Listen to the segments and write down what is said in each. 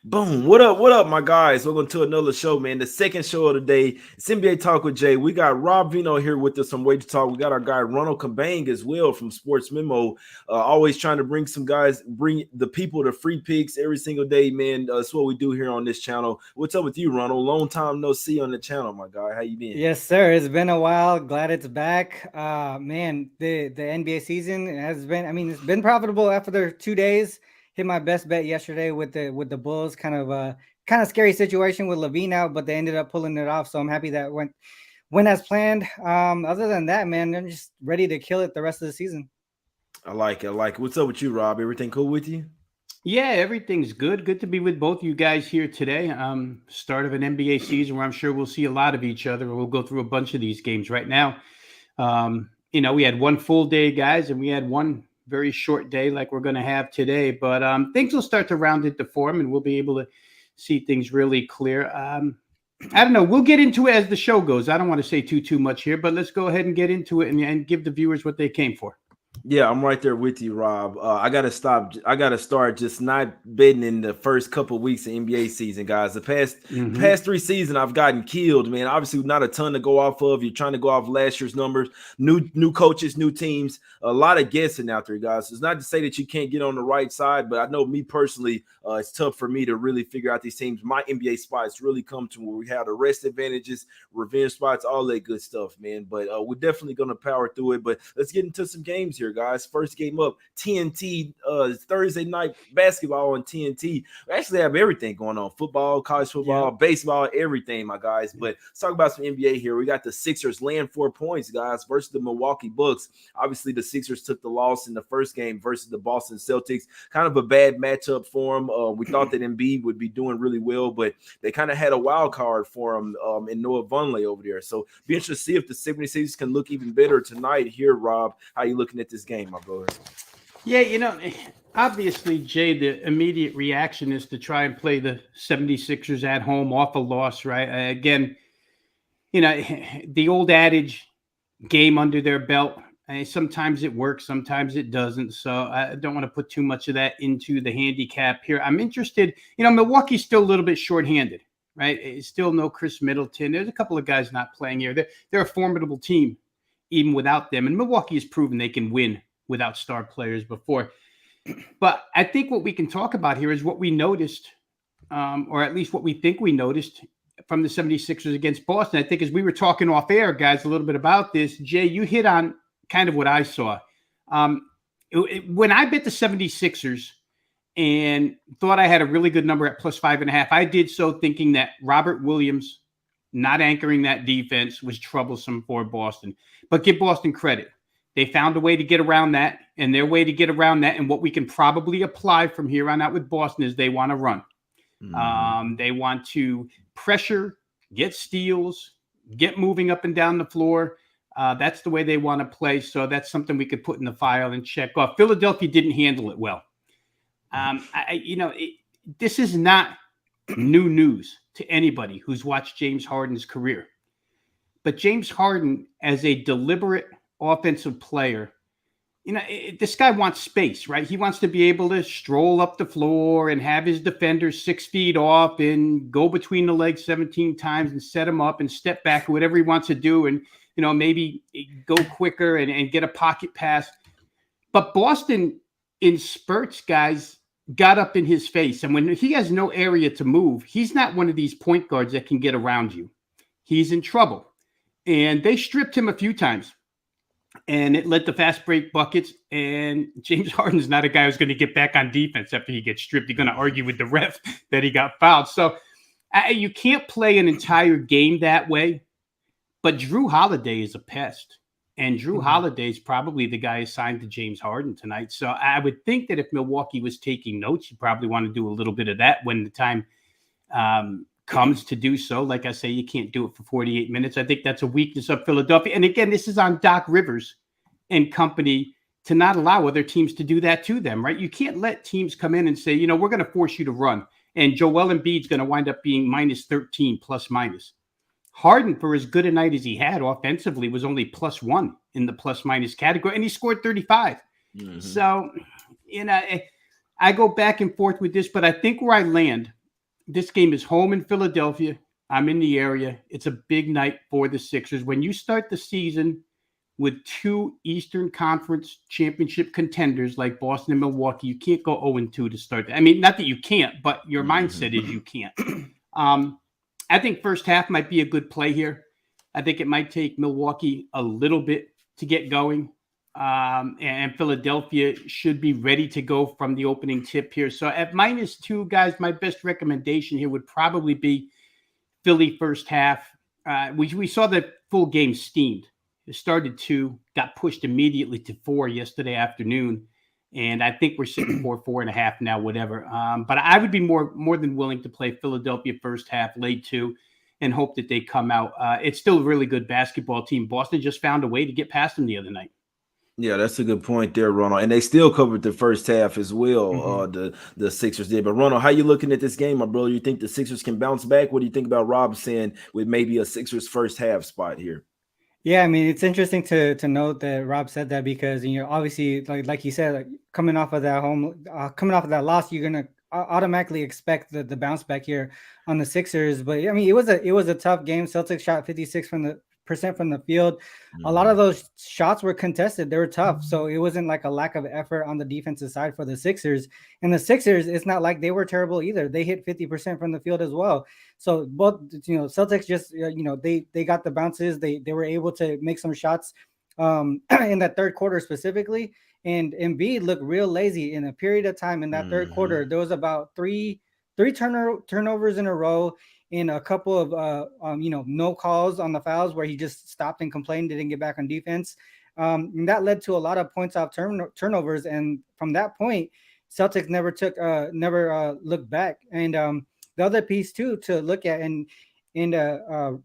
Boom. What up, my guys? Welcome to another show, man. The second show of the day. It's NBA Talk with Jay. We got Rob Veno here with us from Way to Talk. We got our guy Ronald Cabang as well from Sports Memo. Always trying to bring bring the people to free picks every single day, man. That's what we do here on this channel. What's up with you, Ronald? Long time no see on the channel, my guy. How you been? Yes, sir. It's been a while. Glad it's back. Man, the NBA season has been. I mean, it's been profitable after 2 days. Hit my best bet yesterday with the Bulls. Kind of scary situation with Levine out, but they ended up pulling it off. So I'm happy that went as planned. Other than that, man, I'm just ready to kill it the rest of the season. I like it. What's up with you, Rob? Everything cool with you? Yeah, everything's good. Good to be with both you guys here today. Start of an NBA season where I'm sure we'll see a lot of each other. We'll go through a bunch of these games right now. We had one full day, guys, and we had one very short day like we're going to have today. But things will start to round into form, and we'll be able to see things really clear. I don't know. We'll get into it as the show goes. I don't want to say too much here, but let's go ahead and get into it and give the viewers what they came for. Yeah, I'm right there with you, Rob. I gotta start just not betting in the first couple of weeks of NBA season, guys. The past 3 seasons, I've gotten killed, man. Obviously, not a ton to go off of. You're trying to go off last year's numbers, new coaches, new teams, a lot of guessing out there, guys. It's not to say that you can't get on the right side, but I know me personally, it's tough for me to really figure out these teams. My NBA spots really come to where we have the rest advantages, revenge spots, all that good stuff, man. But we're definitely gonna power through it. But let's get into some games here, guys. First game up, TNT, Thursday night basketball on TNT. We actually have everything going on: football, college football, baseball, everything, my guys. But let's talk about some NBA here. We got the Sixers laying 4 points, guys, versus the Milwaukee Bucks. Obviously, the Sixers took the loss in the first game versus the Boston Celtics. Kind of a bad matchup for them. We thought that Embiid would be doing really well, but they kind of had a wild card for him in Noah Vonleh over there. So be interested to see if the 76ers can look even better tonight here, Rob. How you looking at this game, my brother? Yeah, obviously, Jay, the immediate reaction is to try and play the 76ers at home off a loss, right? Again, the old adage, game under their belt. Sometimes it works, sometimes it doesn't. So I don't want to put too much of that into the handicap here. I'm interested, Milwaukee's still a little bit shorthanded, right? It's still no Chris Middleton. There's a couple of guys not playing here. They're a formidable team, even without them. And Milwaukee has proven they can win without star players before. But I think what we can talk about here is what we noticed, or at least what we think we noticed from the 76ers against Boston. I think as we were talking off air, guys, a little bit about this, Jay, you hit on kind of what I saw. When I bet the 76ers and thought I had a really good number at plus 5.5, I did so thinking that Robert Williams not anchoring that defense was troublesome for Boston. But give Boston credit. They found a way to get around that, and their way to get around that, and what we can probably apply from here on out with Boston is they want to run. They want to pressure, get steals, get moving up and down the floor. That's the way they want to play. So that's something we could put in the file and check off. Philadelphia didn't handle it well. This is not new news to anybody who's watched James Harden's career. But James Harden, as a deliberate offensive player, this guy wants space, right? He wants to be able to stroll up the floor and have his defenders 6 feet off and go between the legs 17 times and set him up and step back, whatever he wants to do. And, maybe go quicker and get a pocket pass. But Boston, in spurts, guys, got up in his face. And when he has no area to move, he's not one of these point guards that can get around you. He's in trouble. And they stripped him a few times. And it led to fast break buckets. And James Harden's not a guy who's going to get back on defense after he gets stripped. He's going to argue with the ref that he got fouled. So you can't play an entire game that way. But Drew Holiday is a pest. And Drew Holiday is probably the guy assigned to James Harden tonight. So I would think that if Milwaukee was taking notes, you probably want to do a little bit of that when the time comes to do so. Like I say, you can't do it for 48 minutes. I think that's a weakness of Philadelphia. And again, this is on Doc Rivers and company to not allow other teams to do that to them, right? You can't let teams come in and say, we're going to force you to run. And Joel Embiid's going to wind up being minus 13 plus minus. Harden, for as good a night as he had offensively, was only +1 in the plus-minus category, and he scored 35. So, I go back and forth with this, but I think where I land This game is home in Philadelphia. I'm in the area. It's a big night for the Sixers. When you start the season with two Eastern Conference championship contenders like Boston and Milwaukee, you can't go 0-2 to start. I mean, not that you can't, but your mindset is you can't. I think first half might be a good play here. I think it might take Milwaukee a little bit to get going. And Philadelphia should be ready to go from the opening tip here. So at -2, guys, my best recommendation here would probably be Philly first half. We saw the full game steamed. It started 2, got pushed immediately to 4 yesterday afternoon. And I think we're sitting 4.5 now, whatever. But I would be more than willing to play Philadelphia first half, lay 2, and hope that they come out. It's still a really good basketball team. Boston just found a way to get past them the other night. Yeah, that's a good point there, Ronald. And they still covered the first half as well. The Sixers did. But Ronald, how you looking at this game, my brother? You think the Sixers can bounce back? What do you think about Rob saying with maybe a Sixers first half spot here? Yeah, I mean, it's interesting to note that Rob said that because, obviously, like you said, like coming off of that loss, you're gonna automatically expect the bounce back here on the Sixers. But I mean, it was a tough game. Celtics shot 56% from the field. A lot of those shots were contested. They were tough. So it wasn't like a lack of effort on the defensive side for the Sixers. And the Sixers, it's not like they were terrible either. They hit 50% from the field as well. So both, Celtics just, they got the bounces. They were able to make some shots in that third quarter specifically. And Embiid looked real lazy in a period of time in that third quarter. There was about three turnovers in a row, in a couple of no calls on the fouls where he just stopped and complained, didn't get back on defense. And that led to a lot of points off turnovers. And from that point, Celtics never looked back. And the other piece too to look at, and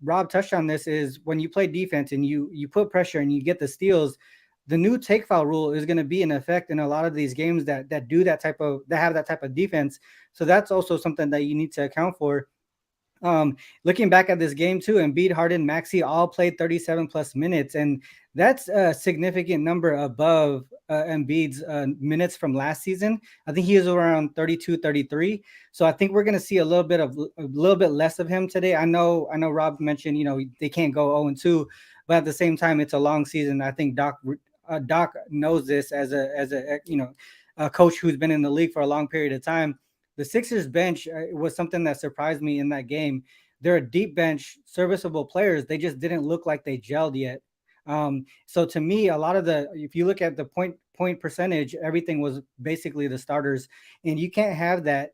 Rob touched on this, is when you play defense and you put pressure and you get the steals, the new take foul rule is going to be in effect in a lot of these games that have that type of defense. So that's also something that you need to account for. Looking back at this game too, Embiid, Harden, Maxey all played 37 plus minutes, and that's a significant number above Embiid's minutes from last season. I think he is around 32, 33. So I think we're going to see a little bit less of him today. I know Rob mentioned, they can't go 0-2, but at the same time, it's a long season. I think Doc knows this as a coach who's been in the league for a long period of time. The Sixers bench was something that surprised me in that game. They're a deep bench, serviceable players. They just didn't look like they gelled yet. So to me, a lot of if you look at the point percentage, everything was basically the starters, and you can't have that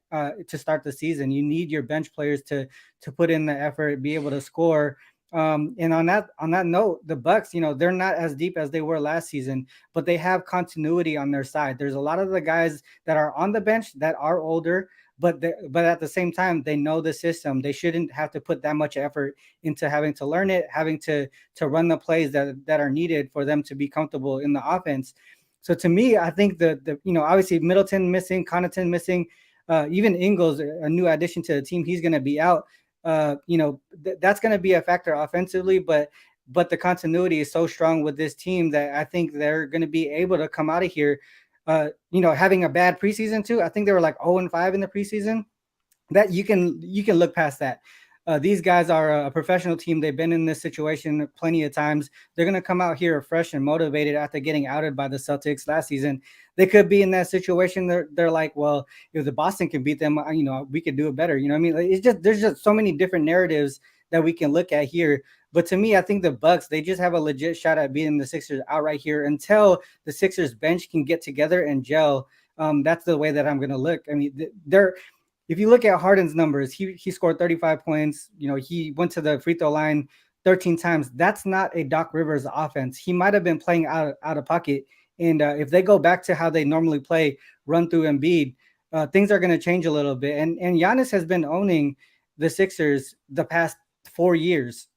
to start the season. You need your bench players to put in the effort, be able to score. And on that note, the Bucks, they're not as deep as they were last season, but they have continuity on their side. There's a lot of the guys that are on the bench that are older, but at the same time, they know the system. They shouldn't have to put that much effort into having to learn it, having to run the plays that are needed for them to be comfortable in the offense. So to me, I think obviously Middleton missing, Connaughton missing, even Ingles, a new addition to the team, he's going to be out. That's going to be a factor offensively, but the continuity is so strong with this team that I think they're going to be able to come out of here, having a bad preseason too. I think they were like 0-5 in the preseason. That you can look past that. These guys are a professional team. They've been in this situation plenty of times. They're going to come out here fresh and motivated after getting outed by the Celtics last season. They could be in that situation. They're like, well, if the Boston can beat them, we could do it better. You know what I mean? There's just so many different narratives that we can look at here. But to me, I think the Bucks, they just have a legit shot at beating the Sixers outright here until the Sixers bench can get together and gel. That's the way that I'm going to look. I mean, if you look at Harden's numbers, he scored 35 points. He went to the free throw line 13 times. That's not a Doc Rivers offense. He might have been playing out of pocket. And if they go back to how they normally play, run through Embiid, things are going to change a little bit. And Giannis has been owning the Sixers the past 4 years.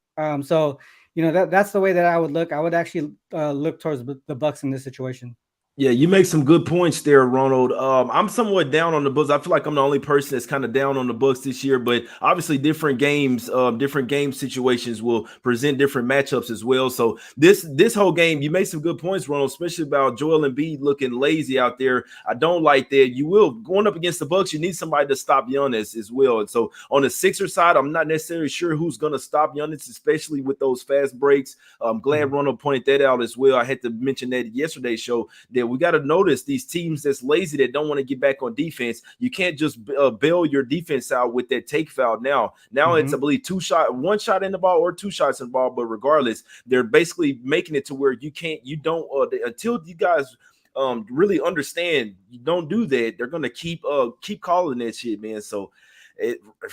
So that's the way that I would look. I would actually look towards the Bucks in this situation. Yeah, you make some good points there, Ronald. I'm somewhat down on the Bucks. I feel like I'm the only person that's kind of down on the Bucks this year, but obviously different games, different game situations will present different matchups as well. So this whole game, you made some good points, Ronald, especially about Joel Embiid looking lazy out there. I don't like that. You will going up against the Bucks, you need somebody to stop Giannis as well. And so on the Sixers side, I'm not necessarily sure who's going to stop Giannis, especially with those fast breaks. I'm glad Ronald pointed that out as well. I had to mention that yesterday's show that we got to notice these teams that's lazy that don't want to get back on defense. You can't just bail your defense out with that take foul. Now it's, I believe, one shot in the ball or 2 shots in the ball, but regardless, they're basically making it to where you don't until you guys really understand you don't do that, they're gonna keep calling that shit, man. So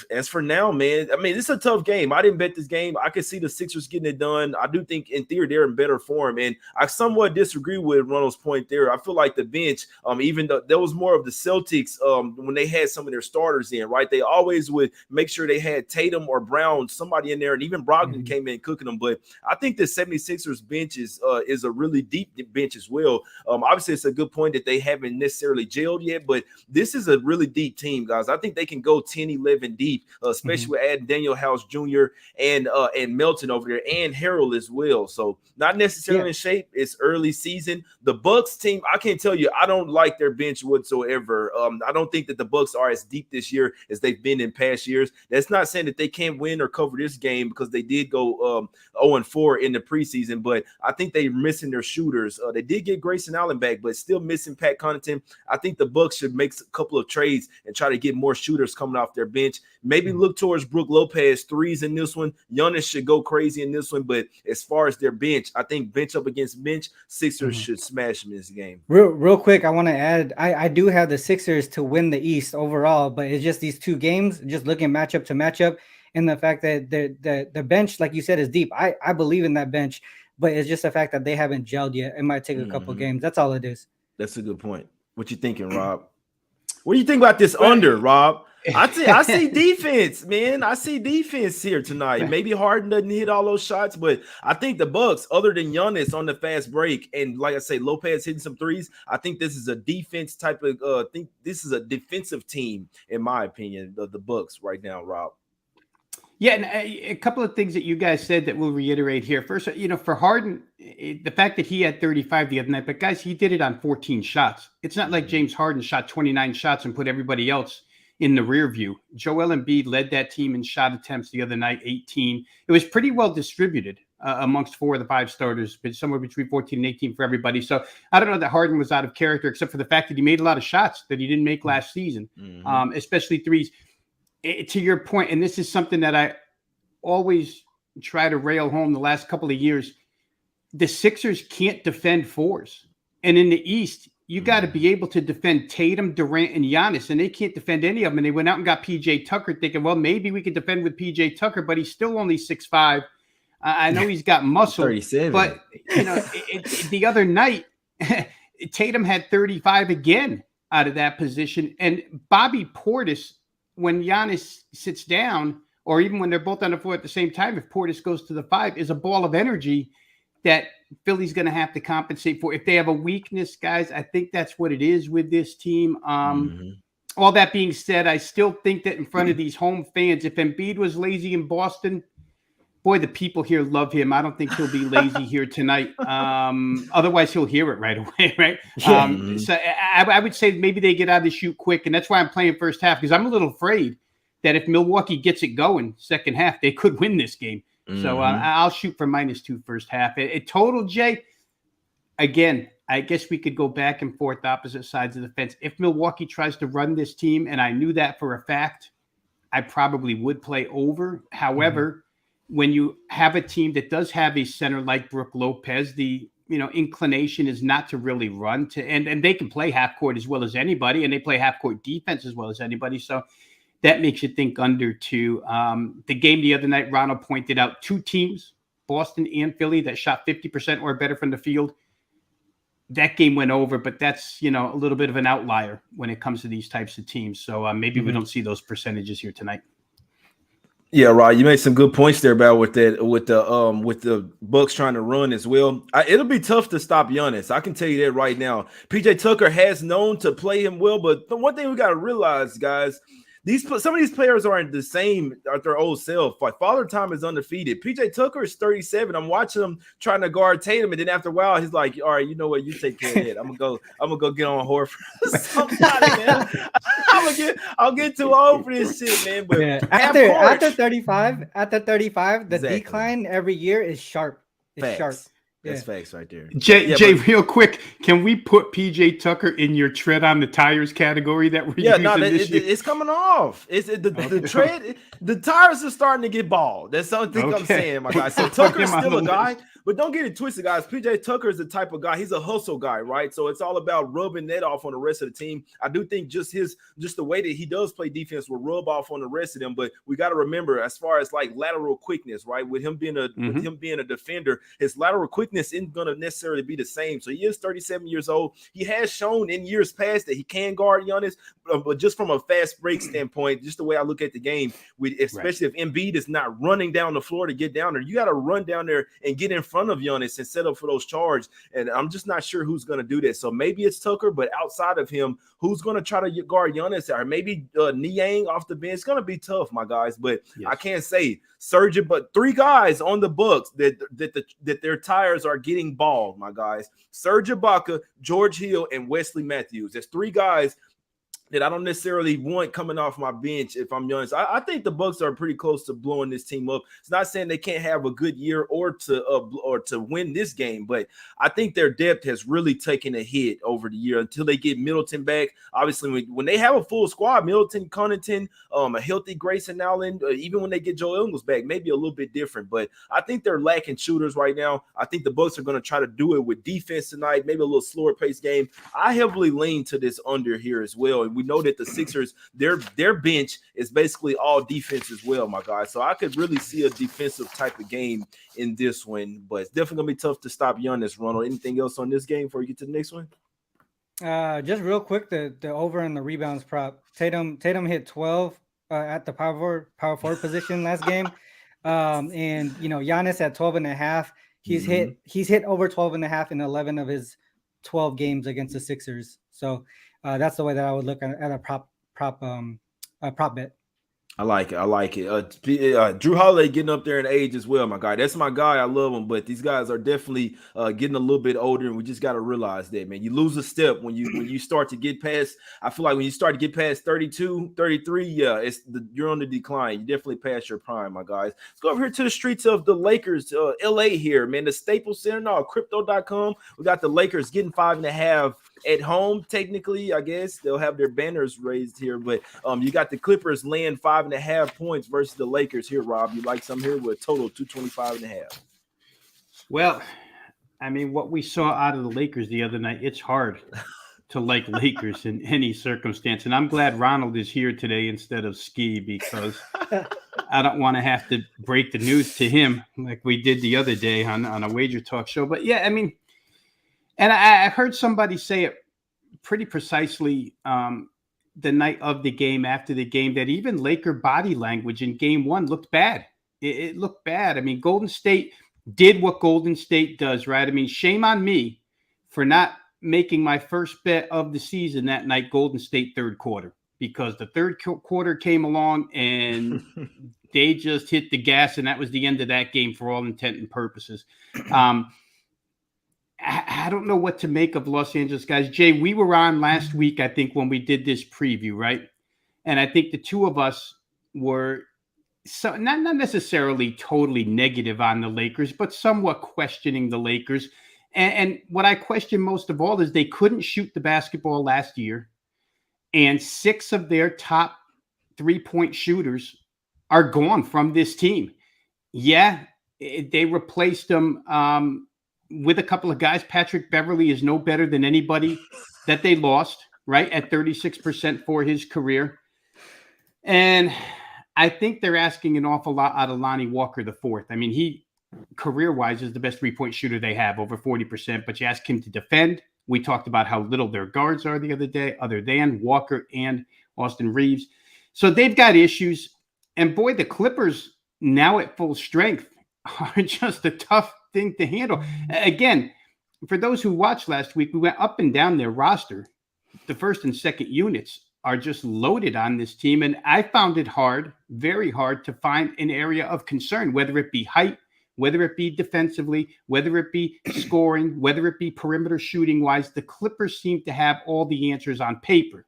as for now, man, I mean, it's a tough game. I didn't bet this game. I could see the Sixers getting it done. I do think in theory they're in better form, and I somewhat disagree with Ronald's point there. I feel like the bench, even though there was more of the Celtics when they had some of their starters in, right? They always would make sure they had Tatum or Brown, somebody in there, and even Brogdon came in cooking them. But I think the 76ers bench is a really deep bench as well. Obviously, it's a good point that they haven't necessarily gelled yet, but this is a really deep team, guys. I think they can go 10-11 deep, especially with adding Daniel House Jr. and Melton over there and Harold as well. So not necessarily in shape. It's early season. The Bucks team, I can't tell you, I don't like their bench whatsoever. I don't think that the Bucks are as deep this year as they've been in past years. That's not saying that they can't win or cover this game because they did go 0-4 in the preseason, but I think they're missing their shooters. They did get Grayson Allen back, but still missing Pat Connaughton. I think the Bucks should make a couple of trades and try to get more shooters coming off their bench. Maybe look towards Brook Lopez threes in this one. Giannis should go crazy in this one, but as far as their bench, I think bench up against bench, Sixers should smash them in this game. Real quick, I want to add, I do have the Sixers to win the East overall, but it's just these 2 games, just looking matchup to matchup, and the fact that the bench, like you said, is deep. I believe in that bench, but it's just the fact that they haven't gelled yet. It might take a couple games. That's all it is. That's a good point. What you thinking, Rob? What do you think about this under, Rob? I see defense, man. I see defense here tonight. Maybe Harden doesn't hit all those shots, but I think the Bucks, other than Giannis on the fast break, and like I say, Lopez hitting some threes, I think this is a defense type of think this is a defensive team, in my opinion, the Bucks right now, Rob. Yeah, and a couple of things that you guys said that we'll reiterate here. First, for Harden, the fact that he had 35 the other night, but guys, he did it on 14 shots. It's not like James Harden shot 29 shots and put everybody else in the rear view. Joel Embiid led that team in shot attempts the other night, 18. It was pretty well distributed amongst 4 of the 5 starters, but somewhere between 14 and 18 for everybody. So I don't know that Harden was out of character, except for the fact that he made a lot of shots that he didn't make last season, especially threes. To your point, and this is something that I always try to rail home the last couple of years, the Sixers can't defend 4s. And in the East, you got to be able to defend Tatum, Durant, and Giannis, and they can't defend any of them. And they went out and got P.J. Tucker thinking, well, maybe we could defend with P.J. Tucker, but he's still only 6'5". I know he's got muscle, 37. But the other night, Tatum had 35 again out of that position. And Bobby Portis, when Giannis sits down, or even when they're both on the floor at the same time, if Portis goes to the 5, is a ball of energy that Philly's going to have to compensate for. If they have a weakness, guys, I think that's what it is with this team. All that being said, I still think that in front of these home fans, if Embiid was lazy in Boston, boy, the people here love him. I don't think he'll be lazy here tonight. Otherwise, he'll hear it right away, right? So I would say maybe they get out of the chute quick, and that's why I'm playing first half, because I'm a little afraid that if Milwaukee gets it going second half, they could win this game. So I'll shoot for -2 first half. Total, Jay, again, I guess we could go back and forth opposite sides of the fence. If Milwaukee tries to run this team, and I knew that for a fact, I probably would play over. However, when you have a team that does have a center like Brook Lopez, the inclination is not to really run and they can play half court as well as anybody, and they play half court defense as well as anybody. So that makes you think under 2. The game the other night, Ronald pointed out 2 teams, Boston and Philly, that shot 50% or better from the field. That game went over, but that's, a little bit of an outlier when it comes to these types of teams. So maybe we don't see those percentages here tonight. Yeah, Rod, you made some good points there about with the Bucks trying to run as well. It'll be tough to stop Giannis. I can tell you that right now. PJ Tucker has known to play him well, but the one thing we got to realize, guys, some of these players aren't the same at their old self. Like Father Time is undefeated. PJ Tucker is 37. I'm watching him trying to guard Tatum, and then after a while, he's like, "All right, you know what? You take care of that. I'm gonna go get on Horford. Somebody, man. I'll get too old for this shit, man." But yeah. after 35, the Exactly. decline every year is sharp. It's Facts. sharp. That's facts right there. Jay, real quick, can we put PJ Tucker in your tread on the tires category that we're using this year? It's coming off. The tread, the tires are starting to get bald. That's something I'm saying, my guy. So Tucker's still a guy, but don't get it twisted, guys. PJ Tucker is the type of guy. He's a hustle guy, right? So it's all about rubbing that off on the rest of the team. I do think just the way that he does play defense will rub off on the rest of them. But we got to remember, as far as like lateral quickness, right? With him being a defender, his lateral quickness isn't going to necessarily be the same. So he is 37 years old. He has shown in years past that he can guard Giannis, but just from a fast break standpoint, just the way I look at the game, especially if Embiid is not running down the floor to get down there, you got to run down there and get in front of Giannis and set up for those charges. And I'm just not sure who's going to do that. So maybe it's Tucker, but outside of him, who's going to try to guard Giannis? Or maybe Niang off the bench. It's going to be tough, my guys. But I can't say Surgeon, but three guys on the Bucks that their tires are getting bald, my guys. Serge Ibaka, George Hill, and Wesley Matthews. There's three guys that I don't necessarily want coming off my bench, if I'm honest. I think the Bucks are pretty close to blowing this team up. It's not saying they can't have a good year or to win this game, but I think their depth has really taken a hit over the year until they get Middleton back. Obviously, when they have a full squad, Middleton, Connaughton, a healthy Grayson Allen, even when they get Joe Ingles back, maybe a little bit different. But I think they're lacking shooters right now. I think the Bucks are going to try to do it with defense tonight, maybe a little slower pace game. I heavily lean to this under here as well, and we know that the Sixers, their bench is basically all defense as well, my guys. So I could really see a defensive type of game in this one, but it's definitely gonna be tough to stop Giannis. Ronald, anything else on this game before you get to the next one? Just real quick, the over and the rebounds prop. Tatum hit 12 at the power forward position last game, and Giannis at 12.5. He's hit over 12.5 in 11 of his 12 games against the Sixers. So that's the way that I would look at a prop bet. I like it. Drew Holiday getting up there in age as well, my guy. That's my guy. I love him, but these guys are definitely getting a little bit older, and we just got to realize that, man. You lose a step when you start to get past. I feel like when you start to get past 32, 33, you're on the decline. You definitely past your prime, my guys. Let's go over here to the streets of the Lakers, LA here, man. The Staples Center, crypto.com. We got the Lakers getting 5.5 at home. Technically, I guess they'll have their banners raised here, but you got the Clippers laying 5.5 points versus the Lakers here. Rob, you like some here with a total of 225.5. Well, I mean, what we saw out of the Lakers the other night, it's hard to like Lakers in any circumstance, and I'm glad Ronald is here today instead of Ski, because I don't want to have to break the news to him like we did the other day on a Wager Talk show. But yeah, I mean, and I heard somebody say it pretty precisely the night of the game, after the game, that even Laker body language in game one looked bad. It looked bad. I mean, Golden State did what Golden State does, right? I mean, shame on me for not making my first bet of the season that night, Golden State third quarter, because the third quarter came along and they just hit the gas, and that was the end of that game for all intent and purposes. I don't know what to make of Los Angeles guys. Jay, we were on last week, I think, when we did this preview, right? And I think the two of us were not necessarily totally negative on the Lakers, but somewhat questioning the Lakers. And what I question most of all is they couldn't shoot the basketball last year, and 6 of their top 3-point shooters are gone from this team. Yeah, they replaced them with a couple of guys. Patrick Beverly is no better than anybody that they lost, right, at 36% for his career. And I think they're asking an awful lot out of Lonnie Walker IV. I mean, he career-wise is the best 3-point shooter they have, over 40%, but you ask him to defend. We talked about how little their guards are the other day, other than Walker and Austin Reeves. So they've got issues. And boy, the Clippers now at full strength are just a tough thing to handle. Again, for those who watched last week, we went up and down their roster. The first and second units are just loaded on this team. And I found it hard, very hard, to find an area of concern, whether it be height, whether it be defensively, whether it be scoring, whether it be perimeter shooting wise. The Clippers seem to have all the answers on paper.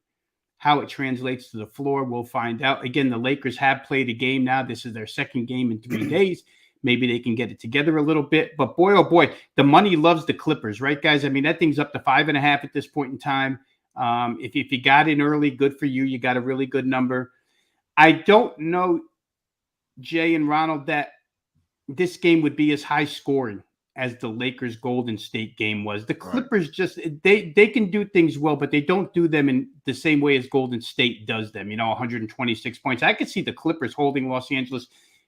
How it translates to the floor, we'll find out. Again, the Lakers have played a game now. This is their second game in 3 days. Maybe they can get it together a little bit. But boy, oh boy, the money loves the Clippers, right, guys? I mean, that thing's up to 5.5 at this point in time. If you got in early, good for you. You got a really good number. I don't know, Jay and Ronald, that this game would be as high scoring as the Lakers Golden State game was. The Clippers just, they can do things well, but they don't do them in the same way as Golden State does them, 126 points. I could see the Clippers holding Los Angeles,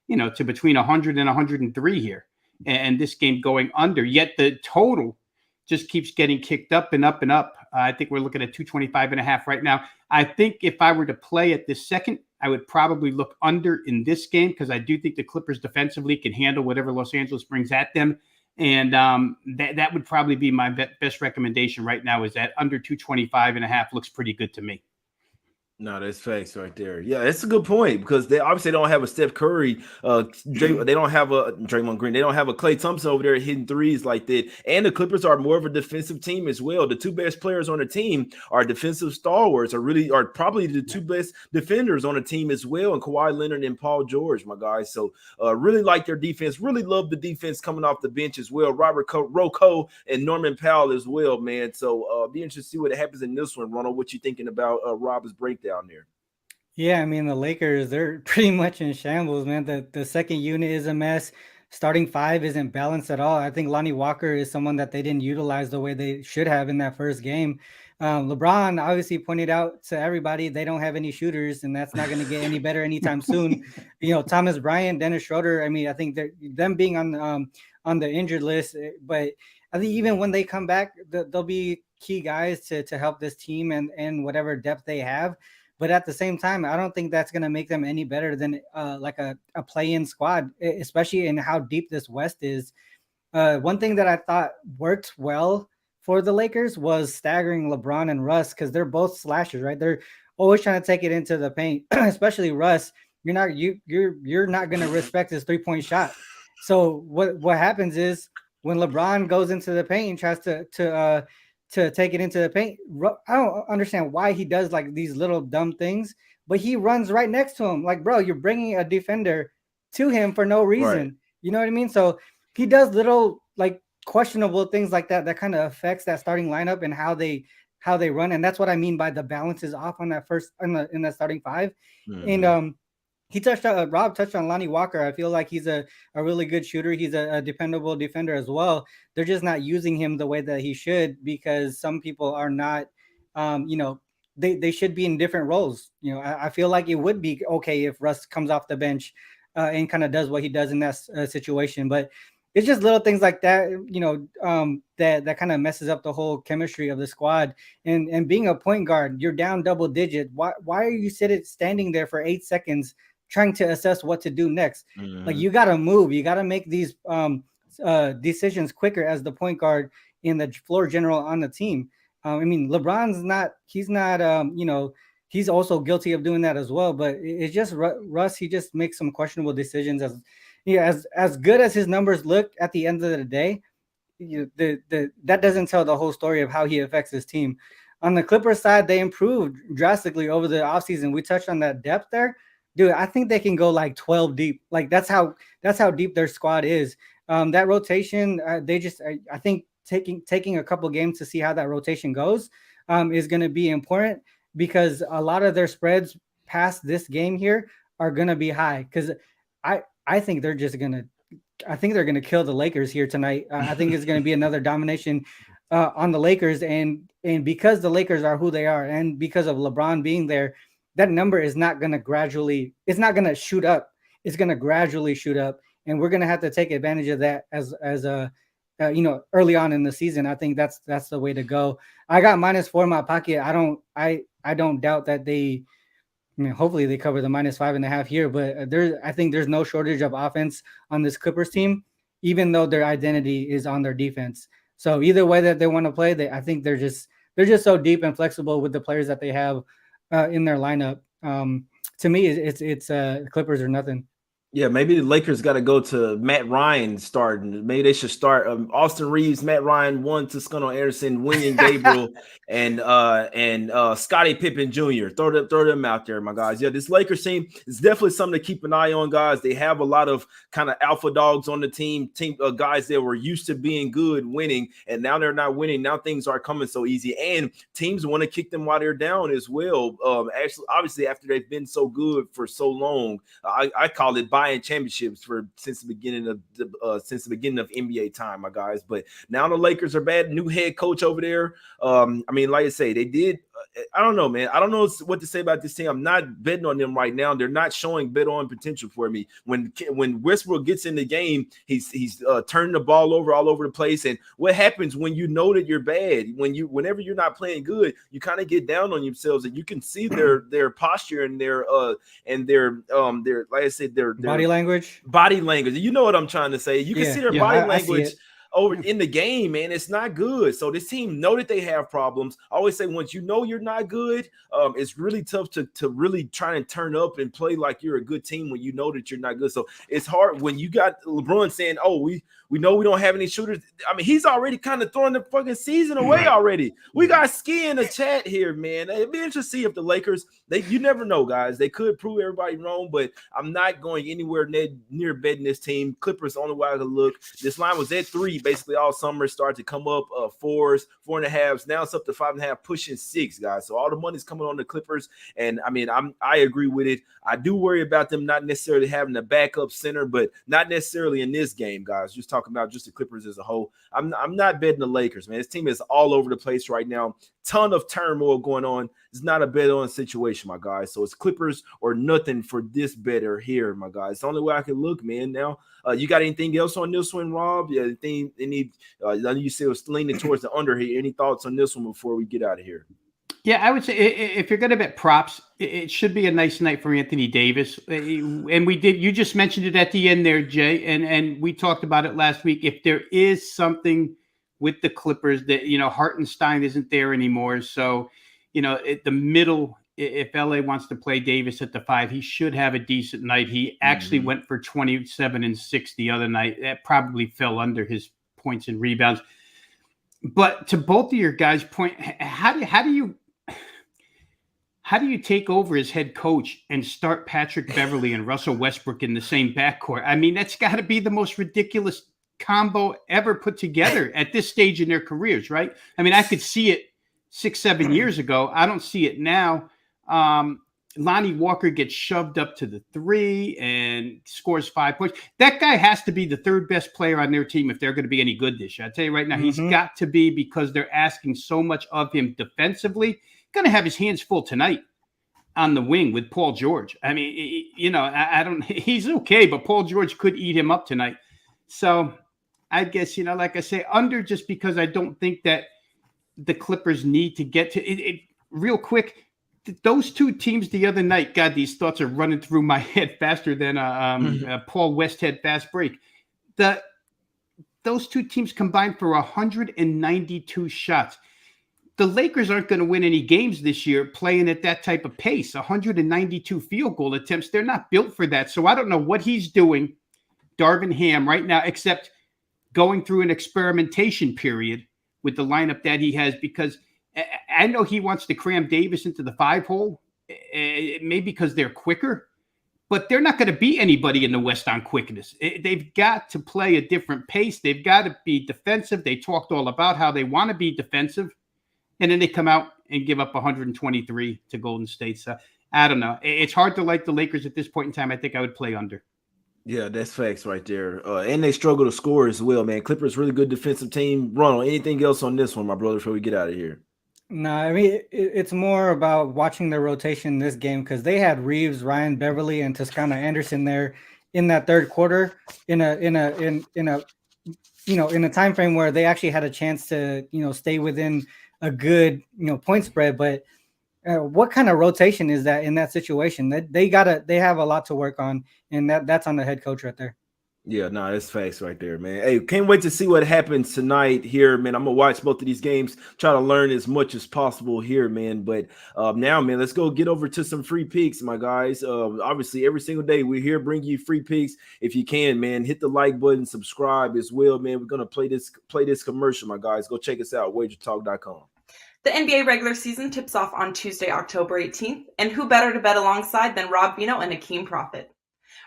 to between 100 and 103 here, and this game going under. Yet the total just keeps getting kicked up and up and up. I think we're looking at 225.5 right now. I think if I were to play at this second, I would probably look under in this game, because I do think the Clippers defensively can handle whatever Los Angeles brings at them. And that would probably be my best recommendation right now, is that under 225.5 looks pretty good to me. No, that's facts right there. Yeah, that's a good point, because they obviously don't have a Steph Curry. They don't have a Draymond Green. They don't have a Klay Thompson over there hitting threes like that. And the Clippers are more of a defensive team as well. The two best players on the team are defensive stalwarts, are probably the two best defenders on the team as well, and Kawhi Leonard and Paul George, my guys. So really like their defense. Really love the defense coming off the bench as well. Robert Rocco and Norman Powell as well, man. So be interested to see what happens in this one. Ronald, what you thinking about Rob's breakdown down there? Yeah, I mean, the Lakers, they're pretty much in shambles, man. The second unit is a mess. Starting five isn't balanced at all. I think Lonnie Walker is someone that they didn't utilize the way they should have in that first game. LeBron obviously pointed out to everybody they don't have any shooters, and that's not going to get any better anytime soon. Thomas Bryant, Dennis Schroeder, I mean, I think them being on the injured list, but I think even when they come back, they'll be key guys to help this team and whatever depth they have. But at the same time, I don't think that's going to make them any better than like a play-in squad, especially in how deep this West is. One thing that I thought worked well for the Lakers was staggering LeBron and Russ, because they're both slashers, right? They're always trying to take it into the paint, especially Russ. You're not going to respect his 3-point shot. So what happens is when LeBron goes into the paint and tries to take it into the paint, I don't understand why he does like these little dumb things, but he runs right next to him. Like, bro, you're bringing a defender to him for no reason. Right. You know what I mean? So he does little like questionable things like that kind of affects that starting lineup and how they run. And that's what I mean by the balance is off on that first in that starting five. Mm-hmm. And he touched on Rob touched on Lonnie Walker. I feel like he's a really good shooter. He's a dependable defender as well. They're just not using him the way that he should, because some people are not, they should be in different roles. I feel like it would be okay if Russ comes off the bench and kind of does what he does in that situation. But it's just little things like that, that kind of messes up the whole chemistry of the squad. And being a point guard, you're down double digit. Why are you standing there for 8 seconds trying to assess what to do next? Mm-hmm. Like, you got to move. You got to make these decisions quicker as the point guard in the floor general on the team. I mean, LeBron's he's also guilty of doing that as well. But it's just Russ. He just makes some questionable decisions. As good as his numbers look at the end of the day, that doesn't tell the whole story of how he affects his team. On the Clippers side, they improved drastically over the offseason. We touched on that depth there. Dude, I think they can go like 12 deep. Like that's how deep their squad is. That rotation, I think taking a couple games to see how that rotation goes is going to be important, because a lot of their spreads past this game here are going to be high. Because I think they're going to kill the Lakers here tonight. I think it's going to be another domination on the Lakers, and because the Lakers are who they are, and because of LeBron being there, that number is not going to it's not going to shoot up. It's going to gradually shoot up. And we're going to have to take advantage of that as early on in the season. I think that's the way to go. I got -4 in my pocket. I don't doubt that they I mean, hopefully they cover the -5.5 here, but I think there's no shortage of offense on this Clippers team, even though their identity is on their defense. So either way that they want to play, I think they're just so deep and flexible with the players that they have in their lineup. To me, it's Clippers or nothing. Yeah, maybe the Lakers got to go to Matt Ryan starting. Maybe they should start Austin Reeves, Matt Ryan, Toscano Anderson, William Gabriel, and Scottie Pippen Jr. Throw them out there, my guys. Yeah, this Lakers team is definitely something to keep an eye on, guys. They have a lot of kind of alpha dogs on the team guys that were used to being good, winning, and now they're not winning. Now things aren't coming so easy, and teams want to kick them while they're down as well. Actually, obviously, after they've been so good for so long, I call it buying championships since the beginning of NBA time, my guys. But now the Lakers are bad. New head coach over there. I mean, like I say, they did. I don't know, man. I don't know what to say about this team. I'm not betting on them right now. They're not showing bet on potential for me. When Westbrook gets in the game, he's turning the ball over all over the place. And what happens when you know that you're bad? Whenever you're not playing good, you kind of get down on yourselves, and you can see their posture and their like I said, their body language. You know what I'm trying to say. You can see their body language over in the game, man. It's not good. So this team know that they have problems. I always say, once you know you're not good, it's really tough to really try and turn up and play like you're a good team when you know that you're not good. So it's hard when you got LeBron saying, oh, we know we don't have any shooters. I mean, he's already kind of throwing the fucking season away already. We got Ski in the chat here, man. It'd be interesting to see if the Lakers, you never know, guys. They could prove everybody wrong, but I'm not going anywhere near betting this team. Clippers, only way I could look. This line was at 3 basically all summer, started to come up 4s, 4.5s. Now it's up to 5.5, pushing 6, guys. So all the money's coming on the Clippers, and I mean, I agree with it. I do worry about them not necessarily having a backup center, but not necessarily in this game, guys. Just talking about just the Clippers as a whole. I'm not betting the Lakers, man. This team is all over the place right now. Ton of turmoil going on. It's not a bet on situation, my guys. So it's Clippers or nothing for this better here, my guys. It's the only way I can look, man. Now, you got anything else on this one, Rob? Yeah, I know you said it was leaning towards the under here. Any thoughts on this one before we get out of here? Yeah, I would say if you're going to bet props, it should be a nice night for Anthony Davis. And you just mentioned it at the end there, Jay, and we talked about it last week. If there is something with the Clippers that, Hartenstein isn't there anymore. So, at the middle, if LA wants to play Davis at the 5, he should have a decent night. He actually went for 27 and 6 the other night. That probably fell under his points and rebounds. But to both of your guys' point, how do you take over as head coach and start Patrick Beverley and Russell Westbrook in the same backcourt? I mean, that's got to be the most ridiculous combo ever put together at this stage in their careers, right? I mean, I could see it 6-7 years ago. I don't see it now. Lonnie Walker gets shoved up to the 3 and scores 5 points. That guy has to be the third best player on their team if they're going to be any good this year. I tell you right now, he's got to be, because they're asking so much of him defensively. Going to have his hands full tonight on the wing with Paul George. I mean, he's okay, but Paul George could eat him up tonight. So I guess, like I say, under, just because I don't think that the Clippers need to get to it. Real quick, those two teams the other night, God, these thoughts are running through my head faster than Paul Westhead fast break. Those two teams combined for 192 shots. The Lakers aren't going to win any games this year playing at that type of pace. 192 field goal attempts. They're not built for that. So I don't know what he's doing, Darvin Ham, right now, except going through an experimentation period with the lineup that he has, because I know he wants to cram Davis into the 5 hole, maybe because they're quicker, but they're not going to beat anybody in the West on quickness. They've got to play a different pace. They've got to be defensive. They talked all about how they want to be defensive, and then they come out and give up 123 to Golden State. So I don't know. It's hard to like the Lakers at this point in time. I think I would play under. Yeah, that's facts right there. And they struggle to score as well, man. Clippers, really good defensive team. Ronald, anything else on this one, my brother, before we get out of here? No, I mean, it's more about watching the rotation in this game, because they had Reeves, Ryan Beverly, and Toscano Anderson there in that third quarter in a time frame where they actually had a chance to stay within a good point spread. But what kind of rotation is that in that situation? That they have a lot to work on, and that's on the head coach right there. Yeah, no, that's facts right there, man. Hey, can't wait to see what happens tonight here, man. I'm gonna watch both of these games, try to learn as much as possible here, man. But now, man, let's go get over to some free picks, my guys. Obviously, every single day we're here bringing you free picks. If you can, man, hit the like button, subscribe as well, man. We're gonna play this commercial, my guys. Go check us out, WagerTalk.com. The NBA regular season tips off on Tuesday, October 18th, and who better to bet alongside than Rob Veno and Akeem Profit.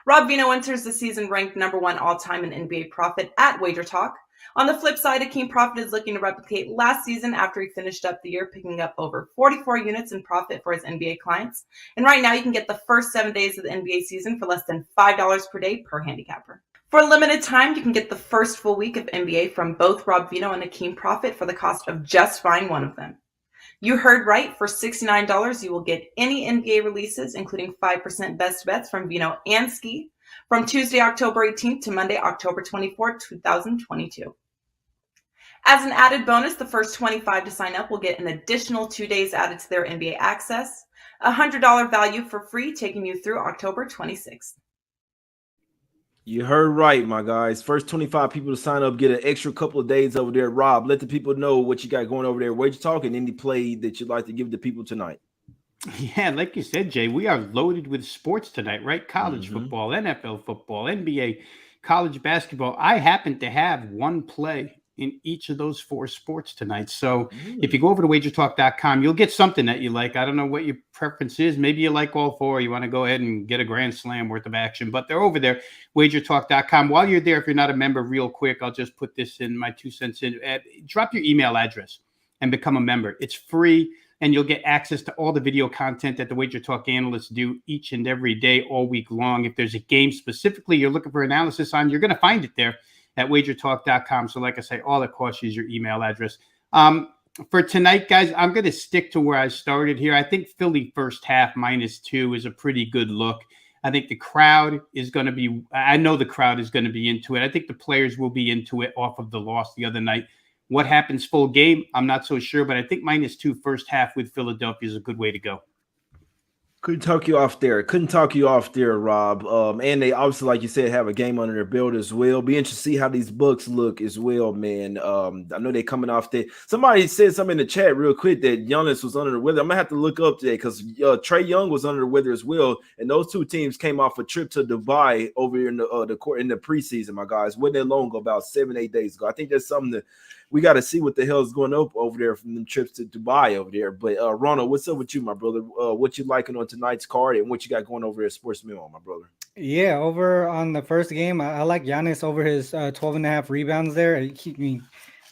Rob Veno enters the season ranked number 1 all-time in NBA profit at Wager Talk. On the flip side, Akeem Profit is looking to replicate last season after he finished up the year picking up over 44 units in profit for his NBA clients. And right now, you can get the first 7 days of the NBA season for less than $5 per day per handicapper. For a limited time, you can get the first full week of NBA from both Rob Veno and Akeem Profit for the cost of just buying one of them. You heard right. For $69, you will get any NBA releases, including 5% best bets from Veno and Ski, from Tuesday, October 18th to Monday, October 24th, 2022. As an added bonus, the first 25 to sign up will get an additional 2 days added to their NBA access, a $100 value for free, taking you through October 26th. You heard right, my guys. First 25 people to sign up get an extra couple of days over there. Rob, let the people know what you got going over there. Wager Talk and any play that you'd like to give the people tonight. Yeah, like you said, Jay, we are loaded with sports tonight, right? College football, NFL football, NBA, college basketball. I happen to have one play in each of those 4 sports tonight. So if you go over to wagertalk.com, you'll get something that you like. I don't know what your preference is. Maybe you like all 4. You want to go ahead and get a grand slam worth of action, but they're over there, wagertalk.com. While you're there, if you're not a member, real quick, I'll just put this in, my 2 cents in. Drop your email address and become a member. It's free, and you'll get access to all the video content that the Wager Talk analysts do each and every day, all week long. If there's a game specifically you're looking for analysis on, you're going to find it there at wagertalk.com. So like I say, all it costs you is your email address. For tonight, guys, I'm going to stick to where I started here. I think Philly first half -2 is a pretty good look. I think the crowd is going to be – I know the crowd is going to be into it. I think the players will be into it off of the loss the other night. What happens full game, I'm not so sure, but I think -2 first half with Philadelphia is a good way to go. Couldn't talk you off there, Rob. And they obviously, like you said, have a game under their belt as well. Be interested to see how these Bucks look as well, man. I know they're coming off there. Somebody said something in the chat real quick that Giannis was under the weather. I'm gonna have to look up today because Trae Young was under the weather as well. And those 2 teams came off a trip to Dubai over here in the court in the preseason, my guys. Wasn't that long ago? About 7-8 days ago. I think that's something that we got to see what the hell is going up over there from them trips to Dubai over there. But Ronald, what's up with you, my brother? What you liking on tonight's card and what you got going over there at Sports Memo, my brother? Yeah, over on the first game, I like Giannis over his 12.5 rebounds there.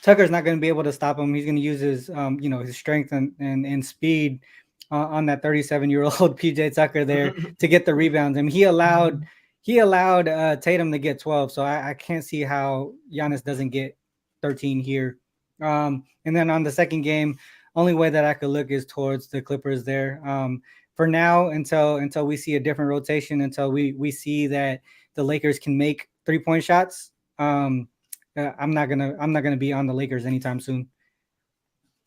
Tucker's not going to be able to stop him. He's going to use his his strength and speed on that 37-year-old PJ Tucker there to get the rebounds. I mean, he allowed Tatum to get 12, so I can't see how Giannis doesn't get 13 here. And then on the second game, only way that I could look is towards the Clippers there. For now, until we see a different rotation, until we see that the Lakers can make 3-point shots, I'm not gonna be on the Lakers anytime soon.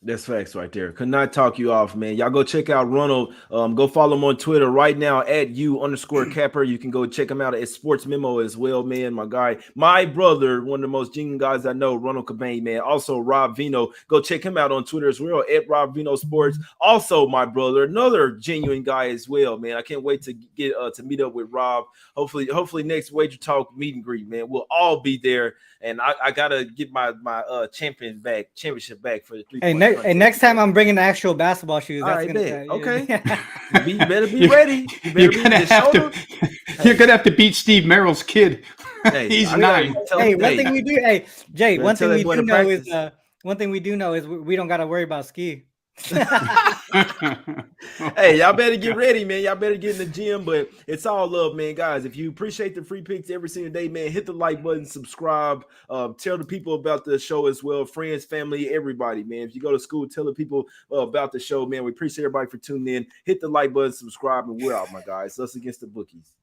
That's facts right there. Could not talk you off, man. Y'all go check out Ronald. Go follow him on Twitter right now at @U_Capper. You can go check him out at Sports Memo as well, man. My guy, my brother, one of the most genuine guys I know, Ronald Cabang, man. Also, Rob Veno. Go check him out on Twitter as well at Rob Veno Sports. Also, my brother, another genuine guy as well, man. I can't wait to get to meet up with Rob. Hopefully next Wager Talk meet and greet, man. We'll all be there. And I gotta get my championship back for the 3-point. Hey, next time I'm bringing the actual basketball shoes. That's okay. You better be ready. You're gonna have to beat Steve Merrill's kid. Hey, he's 9. Hey, one thing we do. Hey, Jay. One thing we do know is we don't gotta worry about Ski. Hey, y'all better get ready, man. Y'all better get in the gym, but it's all love, man. Guys, if you appreciate the free picks every single day, man, hit the like button, subscribe, tell the people about the show as well, friends, family, everybody, man. If you go to school, tell the people about the show, man. We appreciate everybody for tuning in. Hit the like button, subscribe, and we're out, my guys. Us Against the Bookies.